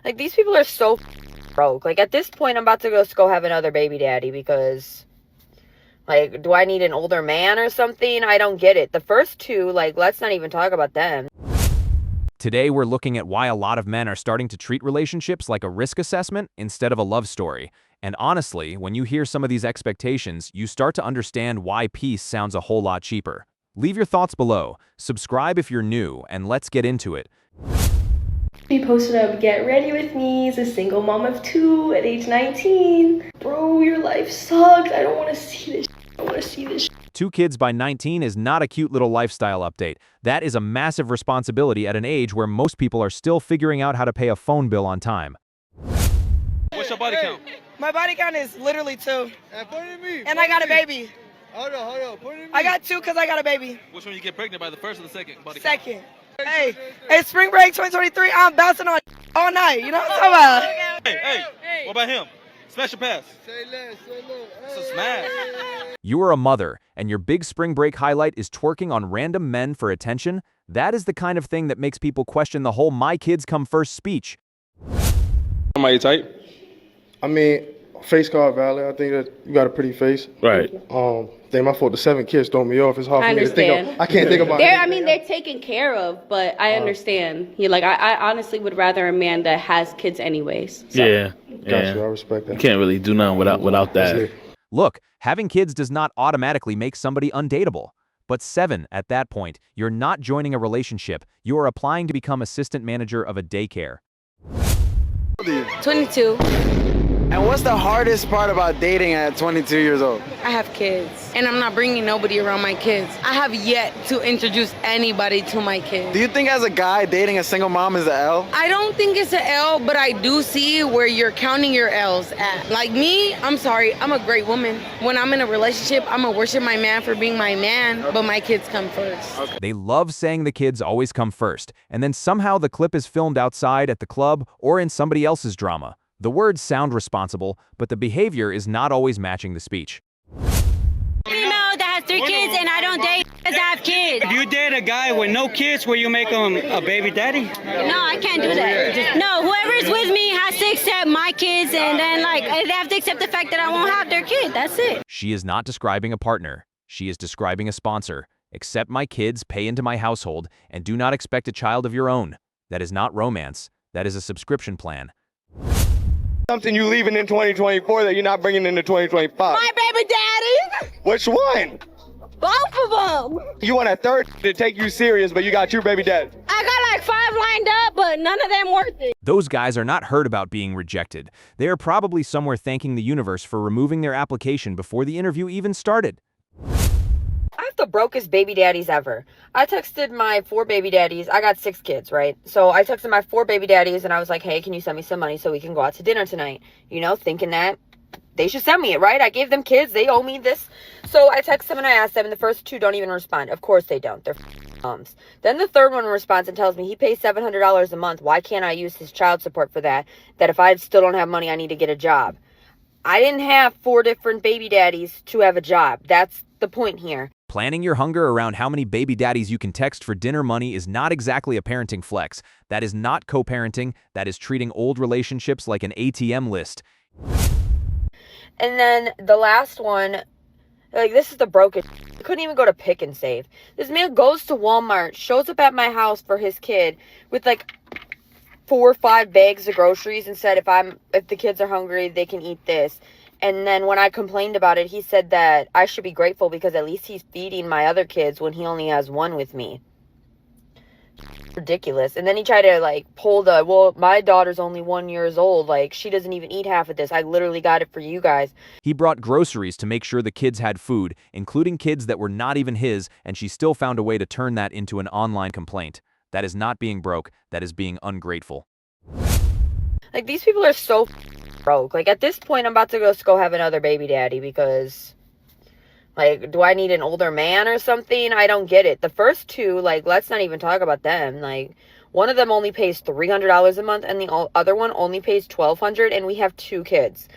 Like, these people are so broke. Like, at this point, I'm about to go have another baby daddy because, like, do I need an older man or something? I don't get it. The first two, like, let's not even talk about them. Today, we're looking at why a lot of men are starting to treat relationships like a risk assessment instead of a love story. And honestly, when you hear some of these expectations, you start to understand why peace sounds a whole lot cheaper. Leave your thoughts below, subscribe if you're new, and let's get into it. He posted up, "Get ready with me as a single mom of 2 at age 19. Bro, your life sucks. I don't want to see this. I want to see this. 2 kids by 19 is not a cute little lifestyle update. That is a massive responsibility at an age where most people are still figuring out how to pay a phone bill on time. What's your body count? My body count is literally 2. And put it in me. And I got a baby. Hold on. Put it in me. I got 2 because I got a baby. Which one you get pregnant by, the first or the second body count? Second. Hey, spring break 2023, I'm bouncing on all night. You know what I'm talking about? Hey, what about him? Special pass. Say less. It's a smash. You are a mother, and your big spring break highlight is twerking on random men for attention? That is the kind of thing that makes people question the whole "my kids come first" speech. Am I your type? I mean, face card valid. I think that you got a pretty face. Right. Then my fault. The 7 kids throw me off. It's hard I for me to think understand. of. I can't think about it. They're taken care of, but I understand. I honestly would rather a man that has kids anyways. So. Yeah. Got you. I respect that. You can't really do nothing without that. Look, having kids does not automatically make somebody undateable. But 7, at that point, you're not joining a relationship. You are applying to become assistant manager of a daycare. 22. And what's the hardest part about dating at 22 years old? I have kids, and I'm not bringing nobody around my kids. I have yet to introduce anybody to my kids. Do you think as a guy dating a single mom is an L? I don't think it's an L, but I do see where you're counting your L's at. Like me, I'm sorry, I'm a great woman. When I'm in a relationship, I'm gonna worship my man for being my man, but my kids come first. Okay. They love saying the kids always come first, and then somehow the clip is filmed outside at the club or in somebody else's drama. The words sound responsible, but the behavior is not always matching the speech. Female that has 3 kids and I don't date that have kids. If you date a guy with no kids, will you make him a baby daddy? No, I can't do that. No, whoever's with me has to accept my kids, and then they have to accept the fact that I won't have their kid. That's it. She is not describing a partner. She is describing a sponsor. Accept my kids, pay into my household, and do not expect a child of your own. That is not romance. That is a subscription plan. Something you leaving in 2024 that you're not bringing into 2025. My baby daddy. Which one? Both of them. You want a third to take you serious, but you got your baby daddy. I got like 5 lined up, but none of them worth it. Those guys are not heard about being rejected. They are probably somewhere thanking the universe for removing their application before the interview even started. I have the brokest baby daddies ever. I texted my 4 baby daddies. I got 6 kids, right? So I texted my 4 baby daddies and I was like, hey, can you send me some money so we can go out to dinner tonight? You know, thinking that they should send me it, right? I gave them kids. They owe me this. So I texted them and I asked them, and the first 2 don't even respond. Of course they don't. They're moms. Then the third one responds and tells me he pays $700 a month. Why can't I use his child support for that? That if I still don't have money, I need to get a job. I didn't have 4 different baby daddies to have a job. That's the point here. Planning your hunger around how many baby daddies you can text for dinner money is not exactly a parenting flex. That is not co-parenting. That is treating old relationships like an ATM list. And then the last one, like, this is the brokest. I couldn't even go to Pick and Save. This man goes to Walmart, shows up at my house for his kid with like 4 or 5 bags of groceries and said, if the kids are hungry, they can eat this. And then when I complained about it, he said that I should be grateful because at least he's feeding my other kids when he only has 1 with me. Ridiculous. And then he tried to pull well, my daughter's only 1 year old. Like, she doesn't even eat half of this. I literally got it for you guys. He brought groceries to make sure the kids had food, including kids that were not even his, and she still found a way to turn that into an online complaint. That is not being broke. That is being ungrateful. Like, these people are so broke. Like, at this point, I'm about to go have another baby daddy because, like, do I need an older man or something? I don't get it. The first 2, let's not even talk about them. Like, one of them only pays $300 a month and the other one only pays $1,200, and we have 2 kids.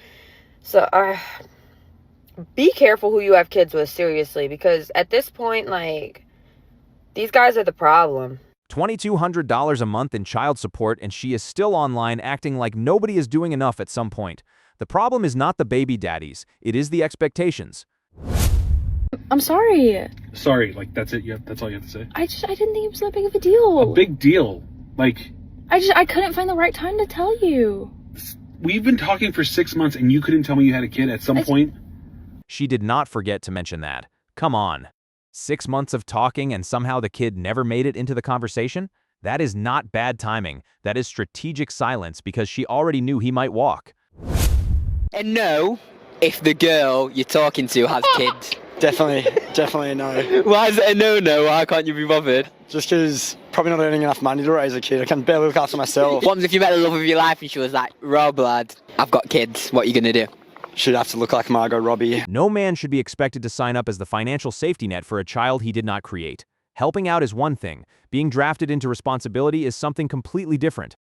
So, be careful who you have kids with, seriously, because at this point, these guys are the problem. $2,200 a month in child support, and she is still online acting like nobody is doing enough at some point. The problem is not the baby daddies, it is the expectations. I'm sorry. Sorry, like that's it. That's all you have to say. I didn't think it was that big of a deal. A big deal. Like I couldn't find the right time to tell you. We've been talking for 6 months and you couldn't tell me you had a kid at some point? She did not forget to mention that. Come on. 6 months of talking and somehow the kid never made it into the conversation? That is not bad timing. That is strategic silence because she already knew he might walk. And no, if the girl you're talking to has kids. Definitely a no. Why is it a no? Why can't you be bothered? Just because probably not earning enough money to raise a kid. I can barely look after myself. What if you met the love of your life and she was like, Rob, lad, I've got kids. What are you going to do? She'd have to look like Margot Robbie. No man should be expected to sign up as the financial safety net for a child he did not create. Helping out is one thing. Being drafted into responsibility is something completely different.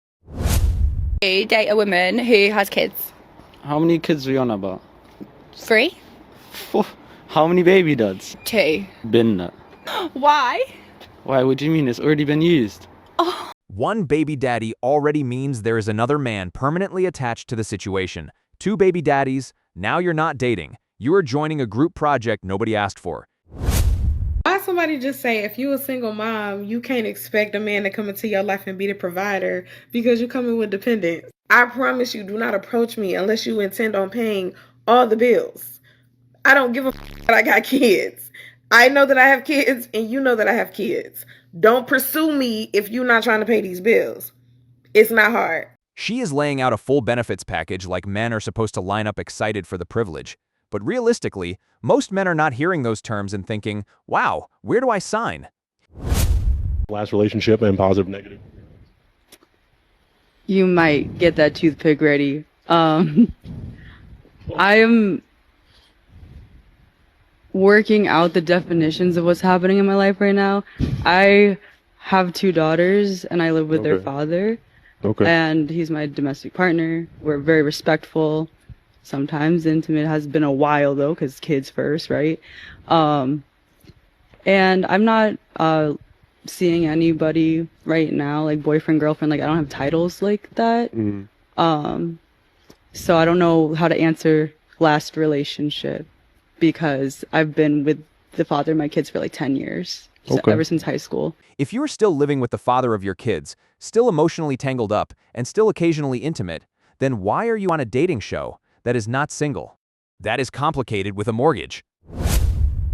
You date a woman who has kids. How many kids are you on about? 3? How many baby dads? 2. Been that. Why? Why, what do you mean? It's already been used. Oh. One baby daddy already means there is another man permanently attached to the situation. 2 baby daddies, now you're not dating. You are joining a group project nobody asked for. Why somebody just say if you a single mom, you can't expect a man to come into your life and be the provider because you come in with dependents? I promise you, do not approach me unless you intend on paying all the bills. I don't give a that I got kids. I know that I have kids and you know that I have kids. Don't pursue me if you're not trying to pay these bills. It's not hard. She is laying out a full benefits package like men are supposed to line up excited for the privilege. But realistically, most men are not hearing those terms and thinking, wow, where do I sign? Last relationship and positive, negative. You might get that toothpick ready. I am working out the definitions of what's happening in my life right now. I have 2 daughters and I live with their father. Okay. And he's my domestic partner. We're very respectful, sometimes intimate. It has been a while though, because kids first, right? And I'm not seeing anybody right now, like boyfriend, girlfriend. Like I don't have titles like that. So I don't know how to answer last relationship because I've been with the father of my kids for like 10 years. Okay. Ever since high school. If you're still living with the father of your kids, still emotionally tangled up, and still occasionally intimate, then why are you on a dating show that is not single? That is complicated with a mortgage.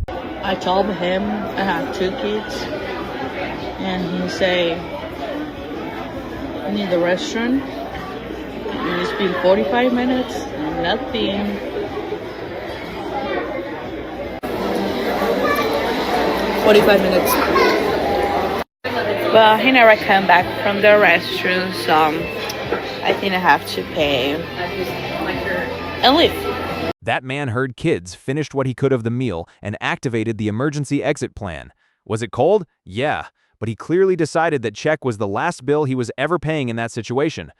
I told him I have 2 kids, and he say, I need the restaurant. And it's been 45 minutes, nothing. 45 minutes. Well, he never came back from the restroom, so I think I have to pay and leave. That man heard kids, finished what he could of the meal, and activated the emergency exit plan. Was it cold? Yeah, but he clearly decided that check was the last bill he was ever paying in that situation.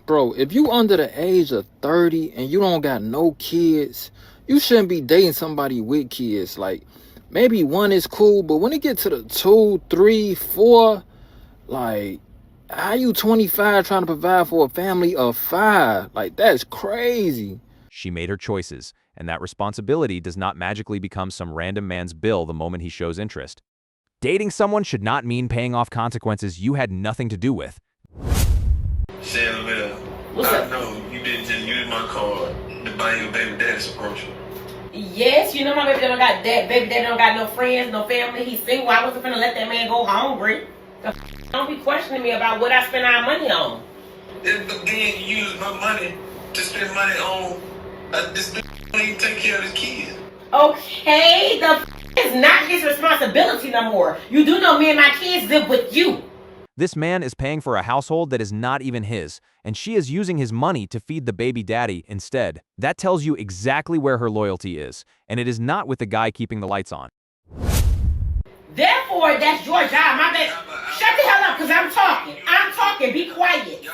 Bro, if you under the age of 30 and you don't got no kids, you shouldn't be dating somebody with kids. Like, maybe 1 is cool, but when it gets to the 2, 3, 4, like, how you 25 trying to provide for a family of 5? Like, that's crazy. She made her choices, and that responsibility does not magically become some random man's bill the moment he shows interest. Dating someone should not mean paying off consequences you had nothing to do with. I know you didn't just use my card to buy your baby daddy's approach. Yes, you know my baby daddy don't got that. Baby daddy don't got no friends, no family. He's single. I wasn't finna let that man go hungry. Don't be questioning me about what I spend our money on. Then you use my money to spend money on this dude who ain't take care of his kids. Okay, the is not his responsibility no more. You do know me and my kids live with you. This man is paying for a household that is not even his, and she is using his money to feed the baby daddy instead. That tells you exactly where her loyalty is, and it is not with the guy keeping the lights on. Therefore, that's your job. My bad. Shut the hell up, because I'm talking. I'm talking. Be quiet.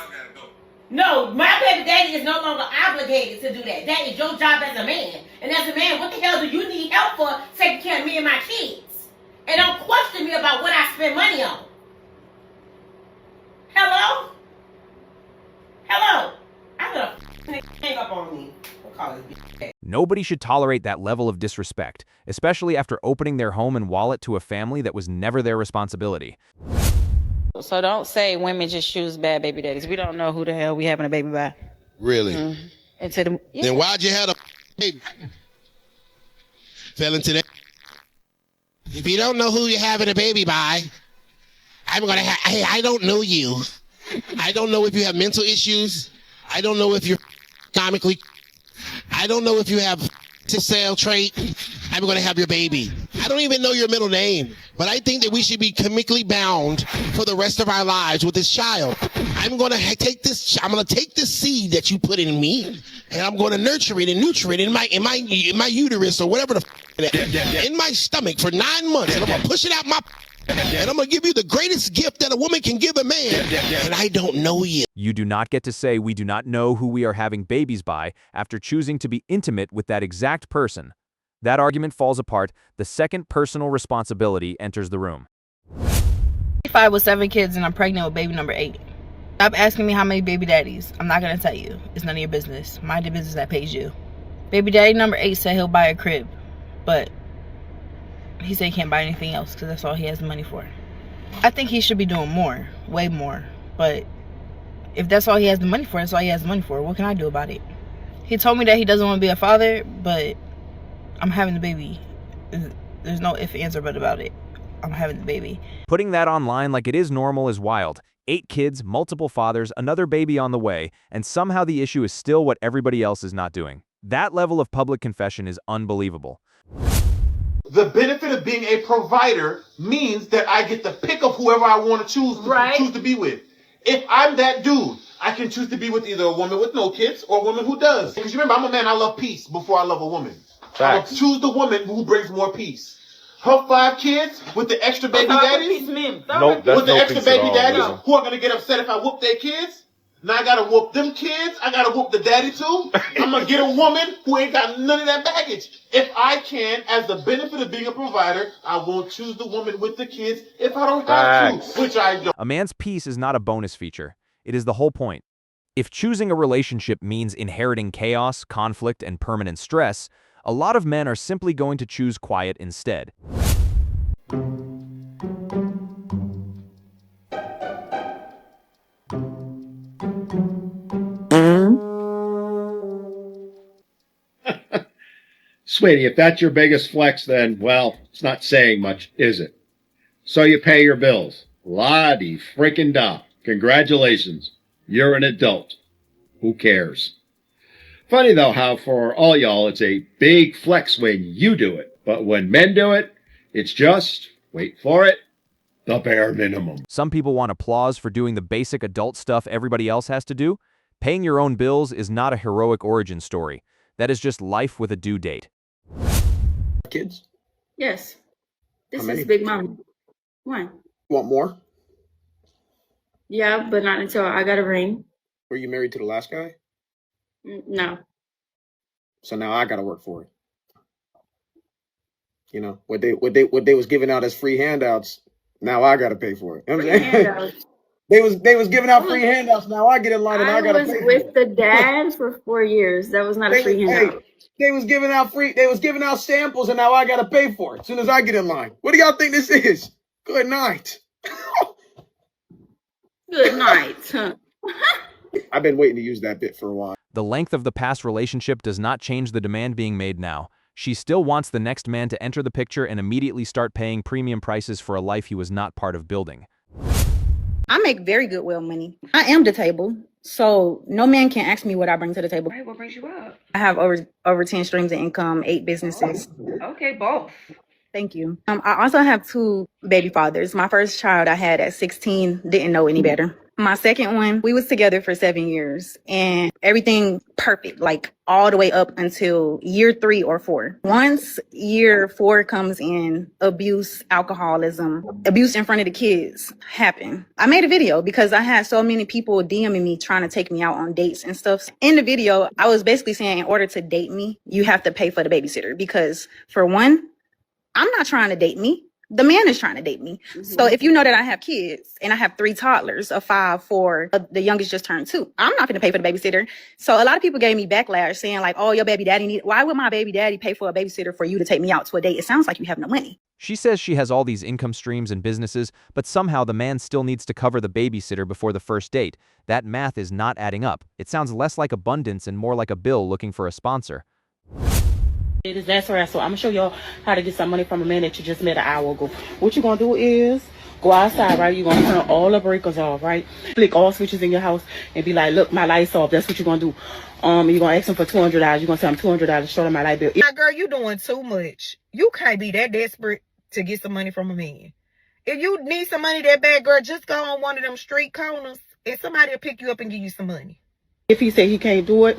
No, my baby daddy is no longer obligated to do that. That is your job as a man. And as a man, what the hell do you need help for taking care of me and my kids? And don't question me about what I spend money on. Hello? Hello? I'm gonna hang up on me. We'll call this bitch. Nobody should tolerate that level of disrespect, especially after opening their home and wallet to a family that was never their responsibility. So don't say women just choose bad baby daddies. We don't know who the hell we having a baby by. Really? Then why'd you have a baby? Fell into that. If you don't know who you're having a baby by, hey, I don't know you. I don't know if you have mental issues. I don't know if you're comically. I don't know if you have to sale trait. I'm going to have your baby. I don't even know your middle name, but I think that we should be comically bound for the rest of our lives with this child. I'm going to take this seed that you put in me, and I'm going to nurture it and nutre it in my uterus or whatever in my stomach for 9 months, and I'm going to push it out my. And I'm going to give you the greatest gift that a woman can give a man, and I don't know you. You do not get to say we do not know who we are having babies by after choosing to be intimate with that exact person. That argument falls apart. The second personal responsibility enters the room. 5 with 7 kids and I'm pregnant with baby number 8. Stop asking me how many baby daddies. I'm not going to tell you. It's none of your business. Mind your business that pays you. Baby daddy number 8 said he'll buy a crib, but he said he can't buy anything else because that's all he has the money for. I think he should be doing more, way more. But if that's all he has the money for, that's all he has the money for. What can I do about it? He told me that he doesn't want to be a father, but I'm having the baby. There's no if, ands, or but about it. I'm having the baby. Putting that online like it is normal is wild. 8 kids, multiple fathers, another baby on the way, and somehow the issue is still what everybody else is not doing. That level of public confession is unbelievable. The benefit of being a provider means that I get the pick of whoever I want to choose to be with. If I'm that dude, I can choose to be with either a woman with no kids or a woman who does. Because remember, I'm a man, I love peace before I love a woman. I will choose the woman who brings more peace. Her 5 kids with the extra baby daddies, Nope, that's with the no extra peace at baby all, daddies brother. who are going to get upset if I whoop their kids. Now I got to whoop them kids. I got to whoop the daddy too. I'm going to get a woman who ain't got none of that baggage. If I can, as the benefit of being a provider, I won't choose the woman with the kids if I don't have to, which I don't. A man's peace is not a bonus feature. It is the whole point. If choosing a relationship means inheriting chaos, conflict, and permanent stress, a lot of men are simply going to choose quiet instead. Sweetie, if that's your biggest flex, then, well, it's not saying much, is it? So you pay your bills. La-di-frickin-da. Congratulations. You're an adult. Who cares? Funny, though, how for all y'all, it's a big flex when you do it. But when men do it, it's just, wait for it, the bare minimum. Some people want applause for doing the basic adult stuff everybody else has to do. Paying your own bills is not a heroic origin story. That is just life with a due date. Kids? Yes. This How many? is Big Mom. 1. You want more? Yeah, but not until I got a ring. Were you married to the last guy? No. So now I got to work for it. You know, what they was giving out as free handouts, now I got to pay for it. You know what I'm saying? Handouts. They was giving out free handouts. Now I get in line and I got to was pay with for it. the dad for 4 years. That was not a free handout. They was giving out samples and now I got to pay for it as soon as I get in line. What do y'all think this is? Good night. Good night. I've been waiting to use that bit for a while. The length of the past relationship does not change the demand being made now. She still wants the next man to enter the picture and immediately start paying premium prices for a life he was not part of building. I make very good well money. I am the table, so no man can ask me what I bring to the table. Right, what brings you up? I have over 10 streams of income, 8 businesses. Okay, both. Thank you. I also have 2 baby fathers. My first child I had at 16, didn't know any better. My second one, we was together for 7 years and everything perfect, like all the way up until year 3 or 4. Once year 4 comes in, abuse, alcoholism, abuse in front of the kids happen. I made a video because I had so many people DMing me trying to take me out on dates and stuff. In the video, I was basically saying in order to date me, you have to pay for the babysitter because for one, I'm not trying to date me. The man is trying to date me. So if you know that I have kids and I have 3 toddlers, a 5, 4, the youngest just turned 2, I'm not going to pay for the babysitter. So a lot of people gave me backlash saying like, oh, your baby daddy why would my baby daddy pay for a babysitter for you to take me out to a date? It sounds like you have no money. She says she has all these income streams and businesses, but somehow the man still needs to cover the babysitter before the first date. That math is not adding up. It sounds less like abundance and more like a bill looking for a sponsor. That's right. So I'm gonna show y'all how to get some money from a man that you just met an hour ago. What you're gonna do is go outside, right? You're gonna turn all the breakers off, right? Flick all switches in your house and be like, look, my light's off. That's what you're gonna do. You're gonna ask him for $200. You're gonna say I'm $200 short on my light bill. Now, girl, you doing too much. You can't be that desperate to get some money from a man. If you need some money that bad, girl, just go on one of them street corners and somebody will pick you up and give you some money. If he say he can't do it,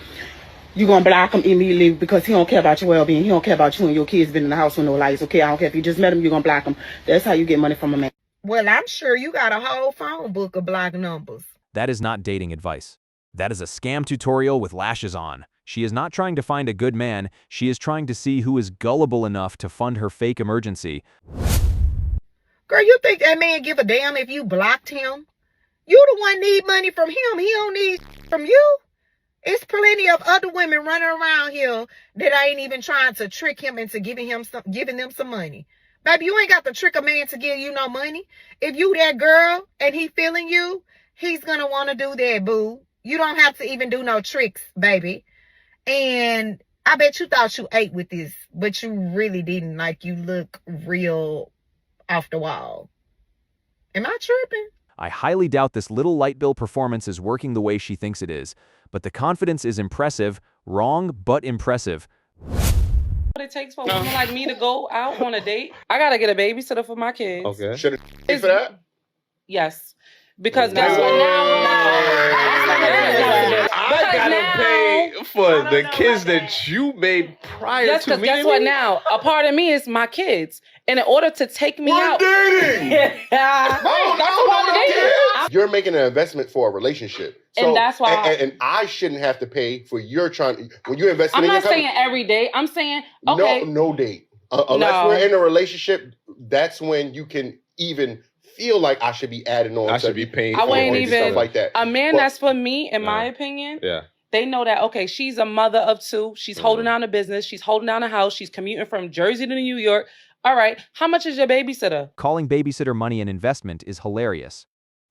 you're going to block him immediately because he don't care about your well-being. He don't care about you and your kids being in the house with no lights. Okay, I don't care if you just met him, you're going to block him. That's how you get money from a man. Well, I'm sure you got a whole phone book of block numbers. That is not dating advice. That is a scam tutorial with lashes on. She is not trying to find a good man. She is trying to see who is gullible enough to fund her fake emergency. Girl, you think that man give a damn if you blocked him? You the one need money from him. He don't need from you. It's plenty of other women running around here that ain't even trying to trick him into giving them some money. Baby, you ain't got to trick a man to give you no money. If you that girl and he feeling you, he's going to want to do that, boo. You don't have to even do no tricks, baby. And I bet you thought you ate with this, but you really didn't. Like, you look real off the wall. Am I tripping? I highly doubt this little light bill performance is working the way she thinks it is, but the confidence is impressive, wrong but impressive. What it takes for a woman like me to go out on a date, I gotta get a babysitter for my kids. Okay. Should it pay for that? Yes. Because guess what now? I gotta pay for the kids that you made prior yes, to because me. guess what now? A part of me is my kids. And in order to take me out. Dating! That's a part of dating. You're making an investment for a relationship. So, And that's why and I shouldn't have to pay for your trying when you're investing I'm in not your saying every day. I'm saying, okay. No date. Unless we're in a relationship, that's when you can even feel like I should be adding on. I should be paying I for wouldn't even stuff like that. A man that's for me, in my opinion. Yeah. They know that, okay, she's a mother of 2. She's holding down a business. She's holding down a house. She's commuting from Jersey to New York. All right, how much is your babysitter? Calling babysitter money an investment is hilarious.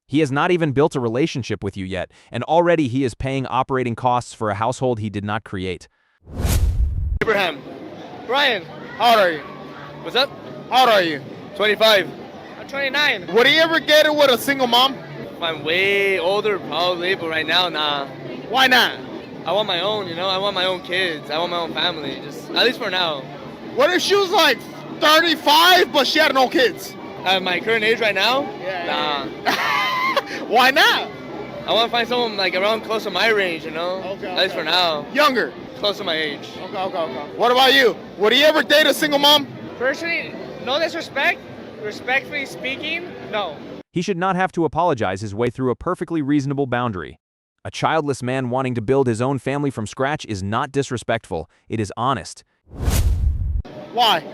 He has not even built a relationship with you yet, and already he is paying operating costs for a household he did not create. Abraham. Brian, how old are you? What's up? How old are you? 25. I'm 29. Would he ever get it with a single mom? If I'm way older, probably, but right now, nah. Why not? I want my own, I want my own kids. I want my own family, just at least for now. What if she was like 35, but she had no kids? At my current age right now? Yeah. Nah. Why not? I want to find someone like around close to my range, Okay, at least for now. Younger? Close to my age. Okay. What about you? Would he ever date a single mom? Personally, no disrespect. Respectfully speaking, no. He should not have to apologize his way through a perfectly reasonable boundary. A childless man wanting to build his own family from scratch is not disrespectful. It is honest. Why?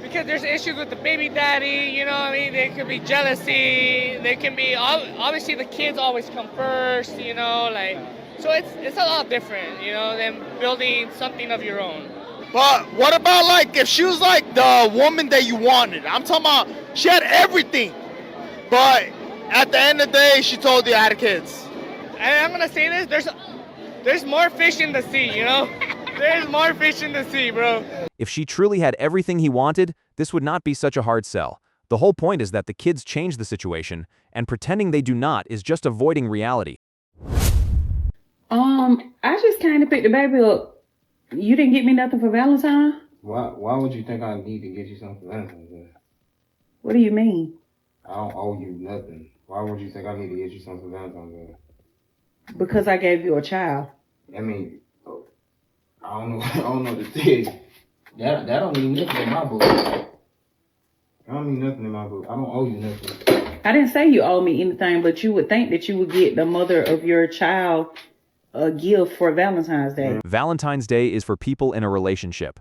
Because there's issues with the baby daddy, there could be jealousy, there can be, obviously the kids always come first, so it's a lot different, than building something of your own. But what about like if she was like the woman that you wanted? I'm talking about she had everything, but at the end of the day, she told you I had kids. And I'm gonna say this, there's more fish in the sea, There's more fish in the sea, bro. If she truly had everything he wanted, this would not be such a hard sell. The whole point is that the kids change the situation, and pretending they do not is just avoiding reality. I just kind of picked the baby up. You didn't get me nothing for Valentine's? Why would you think I need to get you something for Valentine's Day? What do you mean? I don't owe you nothing. Why would you think I need to get you something for Valentine's Day? Because I gave you a child. I mean, I don't know what to tell you. That don't mean nothing in my book. That don't mean nothing in my book. I don't owe you nothing. I didn't say you owe me anything, but you would think that you would get the mother of your child a gift for Valentine's Day. Valentine's Day is for people in a relationship.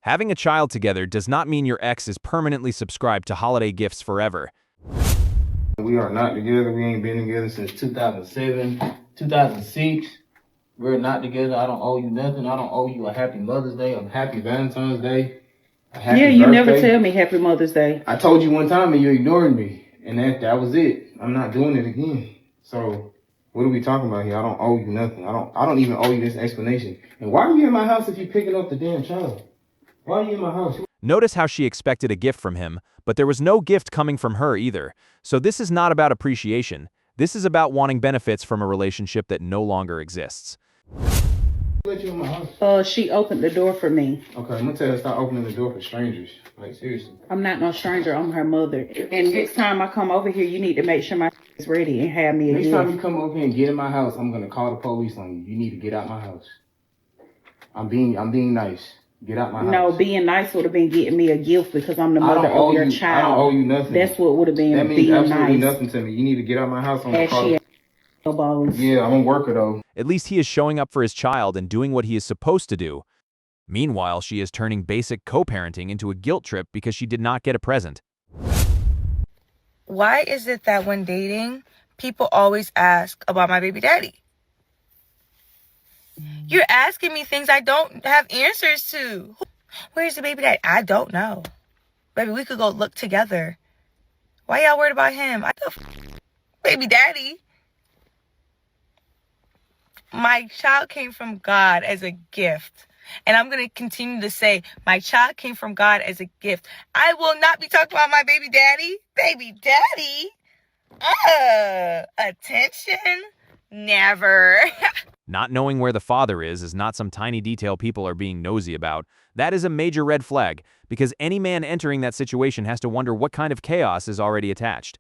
Having a child together does not mean your ex is permanently subscribed to holiday gifts forever. We are not together. We ain't been together since 2007, 2006. We're not together. I don't owe you nothing. I don't owe you a happy Mother's Day, a happy Valentine's Day, a happy Yeah, you never birthday. tell me Happy Mother's Day. I told you one time and you ignored me, and that was it. I'm not doing it again. So what are we talking about here? I don't owe you nothing. I don't even owe you this explanation. And why are you in my house if you're picking up the damn child? Why are you in my house? Notice how she expected a gift from him, but there was no gift coming from her either. So this is not about appreciation. This is about wanting benefits from a relationship that no longer exists. Let you in my house. She opened the door for me. Okay, I'm gonna tell her to stop opening the door for strangers. Like, seriously. I'm not no stranger. I'm her mother. And next time I come over here, you need to make sure my is ready and have me a Next gift. time you come over here and get in my house, I'm gonna call the police on you. You need to get out my house. I'm being nice. Get out my house. No, being nice would have been getting me a gift because I'm the mother of your child. I don't owe you nothing. That's what would have been that means being absolutely nice. nothing to me. You need to get out my house. I'm gonna Ashy call. elbows. Yeah, I'm a worker though. At least he is showing up for his child and doing what he is supposed to do. Meanwhile, she is turning basic co-parenting into a guilt trip because she did not get a present. Why is it that when dating, people always ask about my baby daddy? You're asking me things I don't have answers to. Where's the baby daddy? I don't know. Baby, we could go look together. Why y'all worried about him? Baby daddy. My child came from God as a gift. And I'm going to continue to say, my child came from God as a gift. I will not be talking about my baby daddy. Baby daddy? Attention? Never. Not knowing where the father is not some tiny detail people are being nosy about. That is a major red flag, because any man entering that situation has to wonder what kind of chaos is already attached.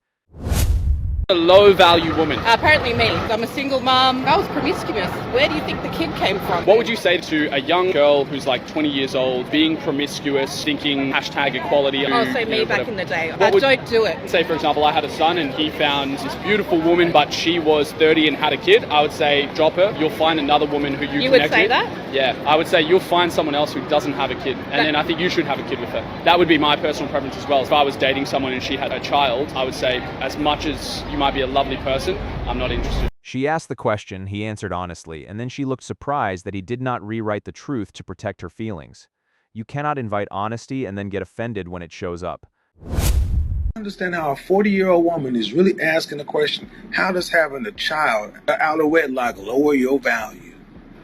A low-value woman. Apparently me. I'm a single mom. I was promiscuous. Where do you think the kid came from? What would you say to a young girl who's like 20 years old, being promiscuous, thinking #equality? Oh, so me back in the day. I don't do it. Say, for example, I had a son and he found this beautiful woman, but she was 30 and had a kid. I would say, drop her. You'll find another woman who you would connect say with. that? Yeah, I would say you'll find someone else who doesn't have a kid. And then I think you should have a kid with her. That would be my personal preference as well. If I was dating someone and she had a child, I would say, as much as you might be a lovely person, I'm not interested. She asked the question, he answered honestly, and then she looked surprised that he did not rewrite the truth to protect her feelings. You cannot invite honesty and then get offended when it shows up. I understand how a 40-year-old woman is really asking the question, how does having a child out of wedlock lower your value?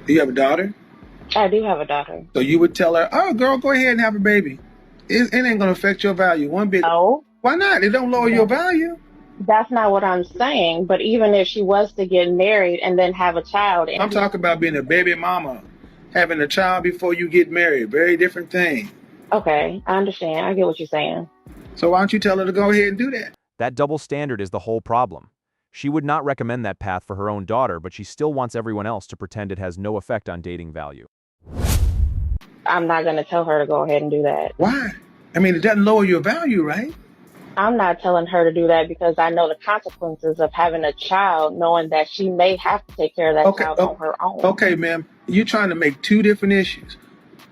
Do you have a daughter? I do have a daughter. So you would tell her, oh, girl, go ahead and have a baby. It ain't going to affect your value one bit. No. Why not? It don't lower your value. That's not what I'm saying. But even if she was to get married and then have a child. I'm talking about being a baby mama, having a child before you get married. Very different thing. Okay, I understand. I get what you're saying. So why don't you tell her to go ahead and do that? That double standard is the whole problem. She would not recommend that path for her own daughter, but she still wants everyone else to pretend it has no effect on dating value. I'm not going to tell her to go ahead and do that. Why? I mean, it doesn't lower your value, right? I'm not telling her to do that because I know the consequences of having a child, knowing that she may have to take care of that child on her own. Okay, ma'am. You're trying to make two different issues.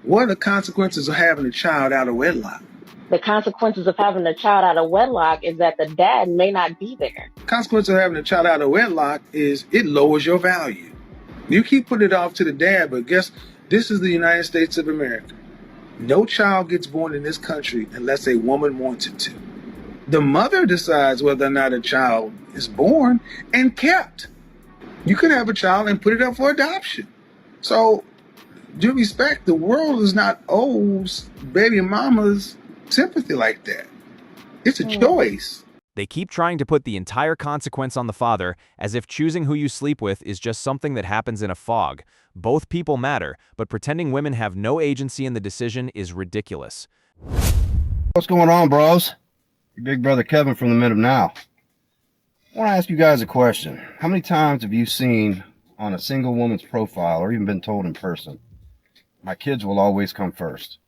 What are the consequences of having a child out of wedlock? The consequences of having a child out of wedlock is that the dad may not be there. Consequence of having a child out of wedlock is it lowers your value. You keep putting it off to the dad, but guess this is the United States of America. No child gets born in this country unless a woman wants it to. The mother decides whether or not a child is born and kept. You could have a child and put it up for adoption. So, due respect, the world is not owes baby mamas sympathy like that. It's a choice. They keep trying to put the entire consequence on the father, as if choosing who you sleep with is just something that happens in a fog. Both people matter, but pretending women have no agency in the decision is ridiculous. What's going on, bros? Your big brother Kevin from the Minute Now. I want to ask you guys a question. How many times have you seen on a single woman's profile, or even been told in person, my kids will always come first?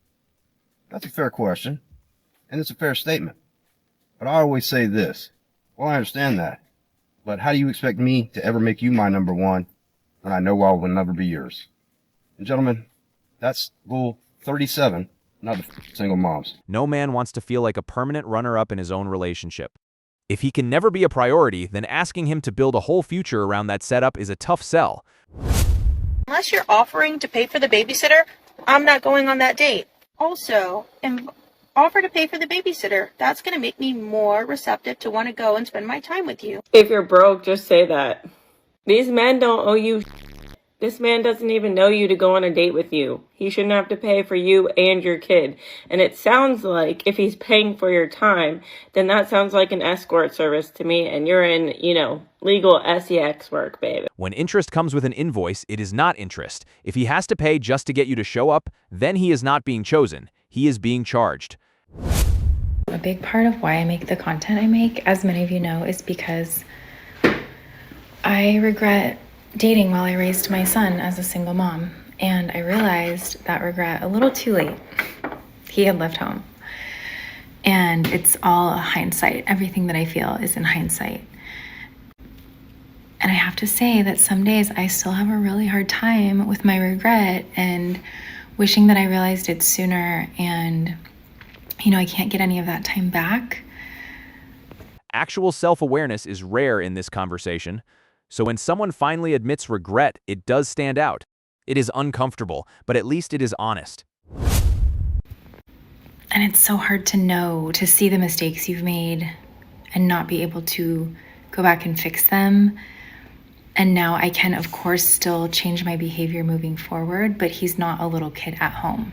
That's a fair question, and it's a fair statement. But I always say this. Well, I understand that, but how do you expect me to ever make you my number one when I know I will never be yours? And gentlemen, that's Rule 37 not the single moms. No man wants to feel like a permanent runner-up in his own relationship. If he can never be a priority, then asking him to build a whole future around that setup is a tough sell. Unless you're offering to pay for the babysitter, I'm not going on that date. Also, offer to pay for the babysitter. That's going to make me more receptive to want to go and spend my time with you. If you're broke, just say that. These men don't owe you. This man doesn't even know you to go on a date with you. He shouldn't have to pay for you and your kid. And it sounds like if he's paying for your time, then that sounds like an escort service to me. And you're in, legal sex work, babe. When interest comes with an invoice, it is not interest. If he has to pay just to get you to show up, then he is not being chosen. He is being charged. A big part of why I make the content I make, as many of you know, is because I regret dating while I raised my son as a single mom, and I realized that regret a little too late. He had left home, and it's all hindsight. Everything that I feel is in hindsight. And I have to say that some days I still have a really hard time with my regret and wishing that I realized it sooner, and I can't get any of that time back. Actual self-awareness is rare in this conversation. So when someone finally admits regret, it does stand out. It is uncomfortable, but at least it is honest. And it's so hard to see the mistakes you've made and not be able to go back and fix them. And now I can, of course, still change my behavior moving forward, but he's not a little kid at home.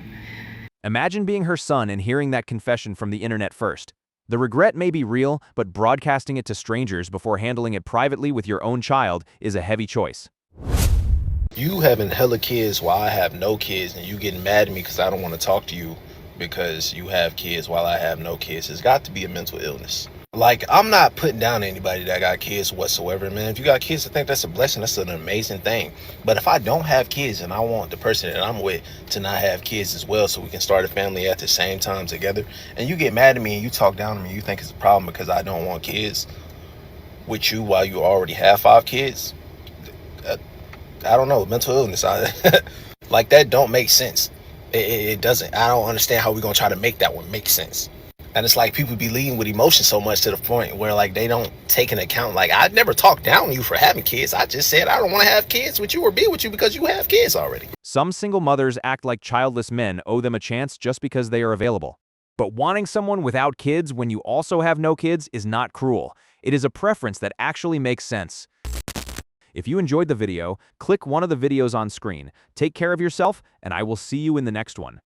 Imagine being her son and hearing that confession from the internet first. The regret may be real, but broadcasting it to strangers before handling it privately with your own child is a heavy choice. You having hella kids while I have no kids, and you getting mad at me because I don't want to talk to you because you have kids while I have no kids. It's got to be a mental illness. Like, I'm not putting down anybody that got kids whatsoever, man. If you got kids, I think that's a blessing. That's an amazing thing. But if I don't have kids and I want the person that I'm with to not have kids as well so we can start a family at the same time together, and you get mad at me and you talk down to me, you think it's a problem because I don't want kids with you while you already have 5 kids, I don't know, mental illness. Like, that don't make sense. It doesn't. I don't understand how we're going to try to make that one make sense. And it's like people be leading with emotion so much to the point where, like, they don't take into account, like, I never talked down on you for having kids. I just said I don't want to have kids with you or be with you because you have kids already. Some single mothers act like childless men owe them a chance just because they are available. But wanting someone without kids when you also have no kids is not cruel. It is a preference that actually makes sense. If you enjoyed the video, click one of the videos on screen. Take care of yourself, and I will see you in the next one.